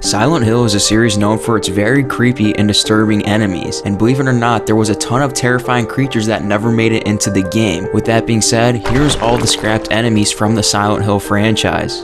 Silent Hill is a series known for its very creepy and disturbing enemies, and believe it or not, there was a ton of terrifying creatures that never made it into the game. With that being said, here's all the scrapped enemies from the Silent Hill franchise.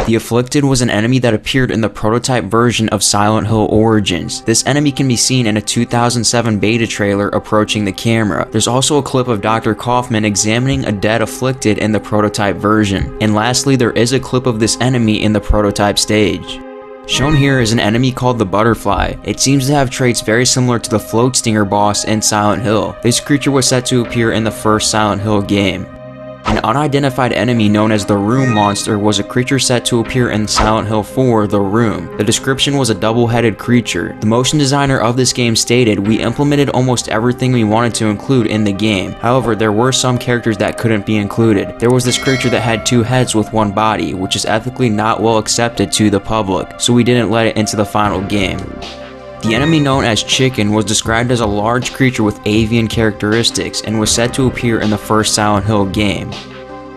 The Afflicted was an enemy that appeared in the prototype version of Silent Hill Origins. This enemy can be seen in a 2007 beta trailer approaching the camera. There's also a clip of Dr. Kaufman examining a dead Afflicted in the prototype version. And lastly, there is a clip of this enemy in the prototype stage. Shown here is an enemy called the Butterfly. It seems to have traits very similar to the Float Stinger boss in Silent Hill. This creature was set to appear in the first Silent Hill game. An unidentified enemy known as the Room Monster was a creature set to appear in Silent Hill 4: The Room. The description was a double-headed creature. The motion designer of this game stated, "We implemented almost everything we wanted to include in the game. However, there were some characters that couldn't be included. There was this creature that had 2 heads with 1 body, which is ethically not well accepted to the public, so we didn't let it into the final game." The enemy known as Chicken was described as a large creature with avian characteristics and was set to appear in the first Silent Hill game.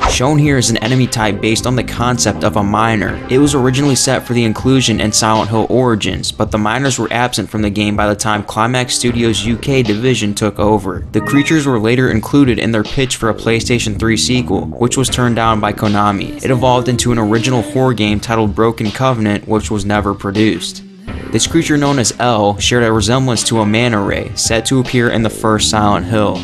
Shown here is an enemy type based on the concept of a miner. It was originally set for the inclusion in Silent Hill Origins, but the miners were absent from the game by the time Climax Studios' UK division took over. The creatures were later included in their pitch for a PlayStation 3 sequel, which was turned down by Konami. It evolved into an original horror game titled Broken Covenant, which was never produced. This creature known as L shared a resemblance to a manta ray, set to appear in the first Silent Hill.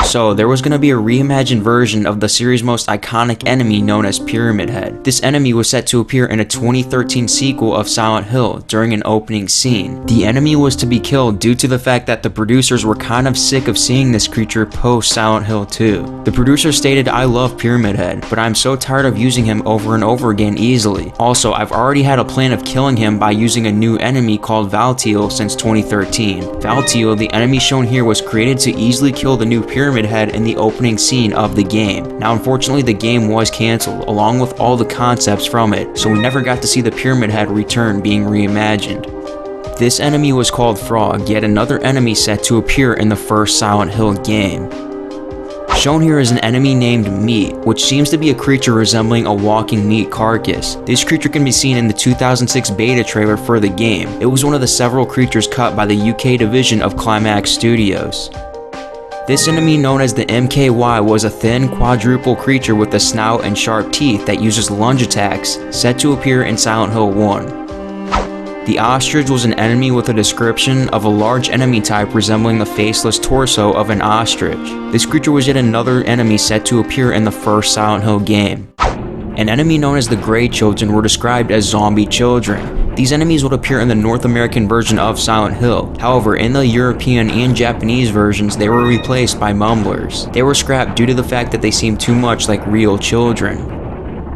So, there was going to be a reimagined version of the series' most iconic enemy known as Pyramid Head. This enemy was set to appear in a 2013 sequel of Silent Hill during an opening scene. The enemy was to be killed due to the fact that the producers were kind of sick of seeing this creature post Silent Hill 2. The producer stated, "I love Pyramid Head, but I'm so tired of using him over and over again easily. Also, I've already had a plan of killing him by using a new enemy called Valtiel since 2013. Valtiel, the enemy shown here, was created to easily kill the new Pyramid Head in the opening scene of the game. Now, unfortunately, the game was cancelled, along with all the concepts from it, so we never got to see the Pyramid Head return being reimagined. This enemy was called Frog, yet another enemy set to appear in the first Silent Hill game. Shown here is an enemy named Meat, which seems to be a creature resembling a walking meat carcass. This creature can be seen in the 2006 beta trailer for the game. It was one of the several creatures cut by the UK division of Climax Studios. This enemy, known as the MKY, was a thin, quadruple creature with a snout and sharp teeth that uses lunge attacks, set to appear in Silent Hill 1. The Ostrich was an enemy with a description of a large enemy type resembling the faceless torso of an ostrich. This creature was yet another enemy set to appear in the first Silent Hill game. An enemy known as the Grey Children were described as zombie children. These enemies would appear in the North American version of Silent Hill. However, in the European and Japanese versions, they were replaced by mumblers. They were scrapped due to the fact that they seemed too much like real children.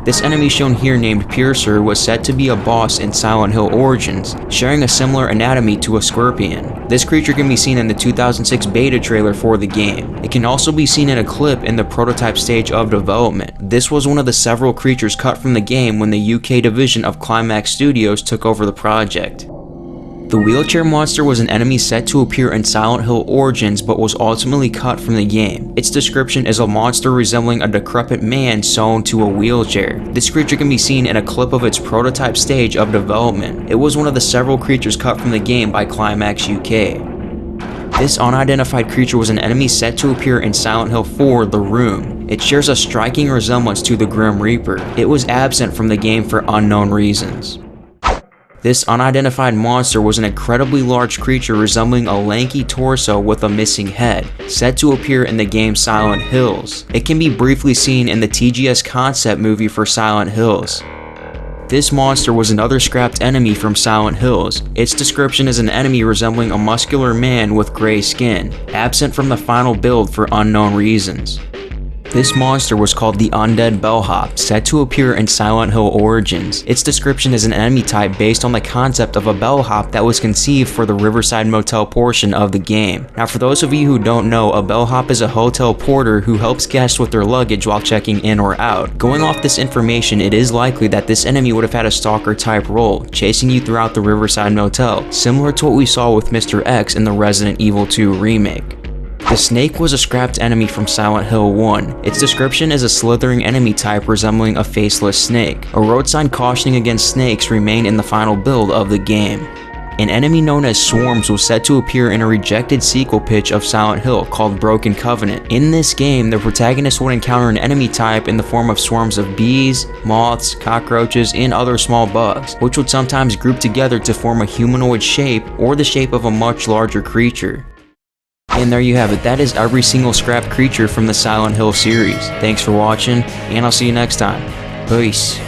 This enemy shown here, named Piercer, was said to be a boss in Silent Hill Origins, sharing a similar anatomy to a scorpion. This creature can be seen in the 2006 beta trailer for the game. It can also be seen in a clip in the prototype stage of development. This was one of the several creatures cut from the game when the UK division of Climax Studios took over the project. The Wheelchair Monster was an enemy set to appear in Silent Hill Origins but was ultimately cut from the game. Its description is a monster resembling a decrepit man sewn to a wheelchair. This creature can be seen in a clip of its prototype stage of development. It was one of the several creatures cut from the game by Climax UK. This unidentified creature was an enemy set to appear in Silent Hill 4: The Room. It shares a striking resemblance to the Grim Reaper. It was absent from the game for unknown reasons. This unidentified monster was an incredibly large creature resembling a lanky torso with a missing head, set to appear in the game Silent Hills. It can be briefly seen in the TGS concept movie for Silent Hills. This monster was another scrapped enemy from Silent Hills. Its description is an enemy resembling a muscular man with gray skin, absent from the final build for unknown reasons. This monster was called the Undead Bellhop, set to appear in Silent Hill Origins. Its description is an enemy type based on the concept of a bellhop that was conceived for the Riverside Motel portion of the game. Now, for those of you who don't know, a bellhop is a hotel porter who helps guests with their luggage while checking in or out. Going off this information, it is likely that this enemy would have had a stalker type role, chasing you throughout the Riverside Motel, similar to what we saw with Mr. X in the Resident Evil 2 remake. The snake was a scrapped enemy from Silent Hill 1. Its description is a slithering enemy type resembling a faceless snake. A road sign cautioning against snakes remained in the final build of the game. An enemy known as Swarms was said to appear in a rejected sequel pitch of Silent Hill called Broken Covenant. In this game, the protagonist would encounter an enemy type in the form of swarms of bees, moths, cockroaches, and other small bugs, which would sometimes group together to form a humanoid shape or the shape of a much larger creature. And there you have it, that is every single scrap creature from the Silent Hill series. Thanks for watching, and I'll see you next time. Peace.